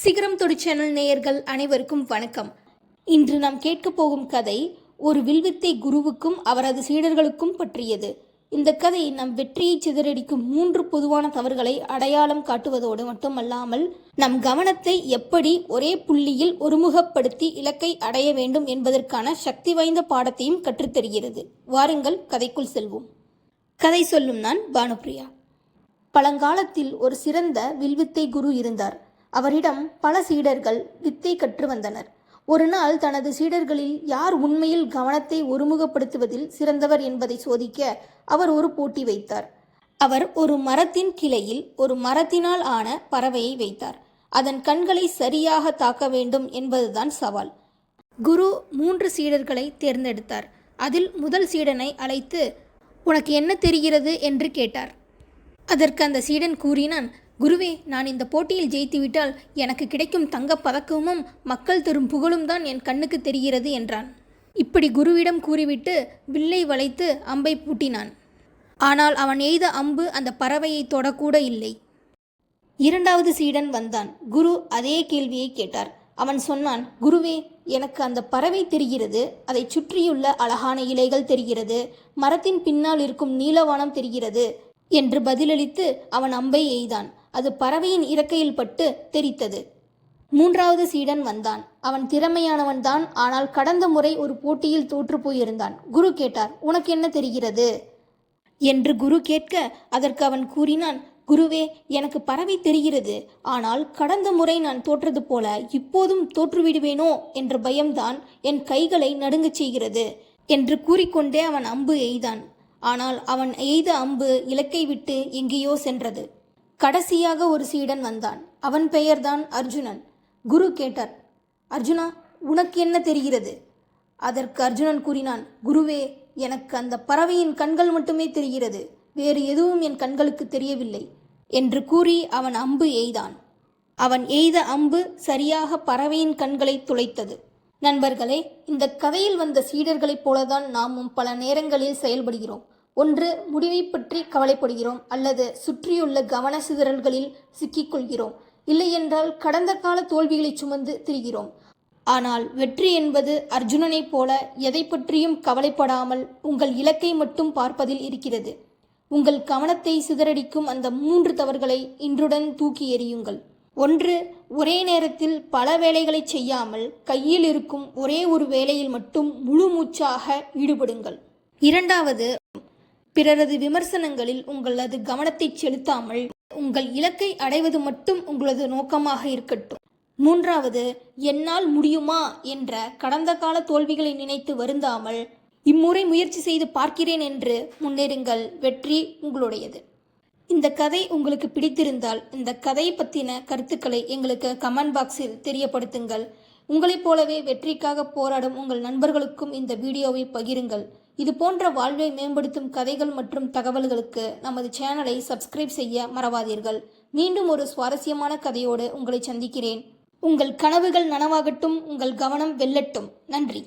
சிகரம் தொடு சேனல் நேயர்கள் அனைவருக்கும் வணக்கம். இன்று நாம் கேட்க போகும் கதை ஒரு வில்வித்தை குருவுக்கும் அவரது சீடர்களுக்கும் பற்றியது. இந்த கதை நம் வெற்றியை சிதறடிக்கும் 3 பொதுவான தவறுகளை அடையாளம் காட்டுவதோடு மட்டுமல்லாமல் நம் கவனத்தை எப்படி ஒரே புள்ளியில் ஒருமுகப்படுத்தி இலக்கை அடைய வேண்டும் என்பதற்கான சக்தி வாய்ந்த பாடத்தையும் கற்றுத்தருகிறது. வாருங்கள் கதைக்குள் செல்வோம். கதை சொல்லும் நான் பானுப்பிரியா. பழங்காலத்தில் ஒரு சிறந்த வில்வித்தை குரு இருந்தார். அவரிடம் பல சீடர்கள் வித்தை கற்று வந்தனர். ஒரு நாள் தனது சீடர்களில் யார் உண்மையில் கவனத்தை ஒருமுகப்படுத்துவதில் சிறந்தவர் என்பதை சோதிக்க அவர் ஒரு போட்டி வைத்தார். அவர் ஒரு மரத்தின் கிளையில் ஒரு மரத்தினால் ஆன பறவையை வைத்தார். அதன் கண்களை சரியாக தாக்க வேண்டும் என்பதுதான் சவால். குரு 3 சீடர்களை தேர்ந்தெடுத்தார். அதில் முதல் சீடனை அழைத்து, "உனக்கு என்ன தெரிகிறது?" என்று கேட்டார். அதற்கு அந்த சீடன் கூறினான், "குருவே, நான் இந்த போட்டியில் ஜெயித்துவிட்டால் எனக்கு கிடைக்கும் தங்கப் பதக்கமும் மக்கள் தரும் புகழும் தான் என் கண்ணுக்கு தெரிகிறது" என்றான். இப்படி குருவிடம் கூறிவிட்டு வில்லை வளைத்து அம்பை பூட்டினான். ஆனால் அவன் எய்த அம்பு அந்த பறவையை தொடக்கூட இல்லை. 2வது சீடன் வந்தான். குரு அதே கேள்வியை கேட்டார். அவன் சொன்னான், "குருவே, எனக்கு அந்த பறவை தெரிகிறது, அதை சுற்றியுள்ள அழகான இலைகள் தெரிகிறது, மரத்தின் பின்னால் இருக்கும் நீலவானம் தெரிகிறது" என்று பதிலளித்து அவன் அம்பை எய்தான். அது பறவையின் இறக்கையில் பட்டு தெரித்தது. 3வது சீடன் வந்தான். அவன் திறமையானவன்தான். ஆனால் கடந்த முறை ஒரு போட்டியில் தோற்று போயிருந்தான். குரு கேட்டார், "உனக்கு என்ன தெரிகிறது?" என்று குரு கேட்க அதற்கு அவன் கூறினான், "குருவே, எனக்கு பறவை தெரிகிறது. ஆனால் கடந்த முறை நான் தோற்றது போல இப்போதும் தோற்றுவிடுவேனோ என்ற பயம்தான் என் கைகளை நடுங்கச் செய்கிறது" என்று கூறிக்கொண்டே அவன் அம்பு எய்தான். ஆனால் அவன் எய்த அம்பு இலக்கை விட்டு எங்கேயோ சென்றது. கடைசியாக ஒரு சீடன் வந்தான். அவன் பெயர்தான் அர்ஜுனன். குரு கேட்டார், "அர்ஜுனா, உனக்கு என்ன தெரிகிறது?" அதற்கு அர்ஜுனன் கூறினான், "குருவே, எனக்கு அந்த பறவையின் கண்கள் மட்டுமே தெரிகிறது, வேறு எதுவும் என் கண்களுக்கு தெரியவில்லை" என்று கூறி அவன் அம்பு எய்தான். அவன் எய்த அம்பு சரியாக பறவையின் கண்களை துளைத்தது. நண்பர்களே, இந்த கதையில் வந்த சீடர்களைப் போலதான் நாமும் பல நேரங்களில் செயல்படுகிறோம். ஒன்று, முடிவை பற்றி கவலைப்படுகிறோம், அல்லது சுற்றியுள்ள கவன சிதறல்களில் சிக்கிக்கொள்கிறோம், இல்லையென்றால் கடந்த கால தோல்விகளை சுமந்து திரிகிறோம். ஆனால் வெற்றி என்பது அர்ஜுனனைப் போல எதை பற்றியும் கவலைப்படாமல் உங்கள் இலக்கை மட்டும் பார்ப்பதில் இருக்கிறது. உங்கள் கவனத்தை சிதறடிக்கும் அந்த 3 தவறுகளை இன்றுடன் தூக்கி எறியுங்கள். 1, ஒரே நேரத்தில் பல வேலைகளை செய்யாமல் கையில் இருக்கும் ஒரே ஒரு வேலையில் மட்டும் முழு மூச்சாக ஈடுபடுங்கள். 2வது, பிறரது விமர்சனங்களில் உங்களது கவனத்தை செலுத்தாமல் உங்கள் இலக்கை அடைவது மட்டும் உங்களது நோக்கமாக இருக்கட்டும். 3வது, என்னால் முடியுமா என்ற கடந்த கால தோல்விகளை நினைத்து வருந்தாமல் இம்முறை முயற்சி செய்து பார்க்கிறேன் என்று முன்னேறுங்கள். வெற்றி உங்களுடையது. இந்த கதை உங்களுக்கு பிடித்திருந்தால் இந்த கதையை பற்றின கருத்துக்களை எங்களுக்கு கமெண்ட் பாக்ஸில் தெரியப்படுத்துங்கள். உங்களைப் போலவே வெற்றிக்காக போராடும் உங்கள் நண்பர்களுக்கும் இந்த வீடியோவை பகிருங்கள். இது போன்ற வாழ்வை மேம்படுத்தும் கதைகள் மற்றும் தகவல்களுக்கு நமது சேனலை சப்ஸ்கிரைப் செய்ய மறவாதீர்கள். மீண்டும் ஒரு சுவாரஸ்யமான கதையோடு உங்களை சந்திக்கிறேன். உங்கள் கனவுகள் நனவாகட்டும், உங்கள் கவனம் வெல்லட்டும். நன்றி.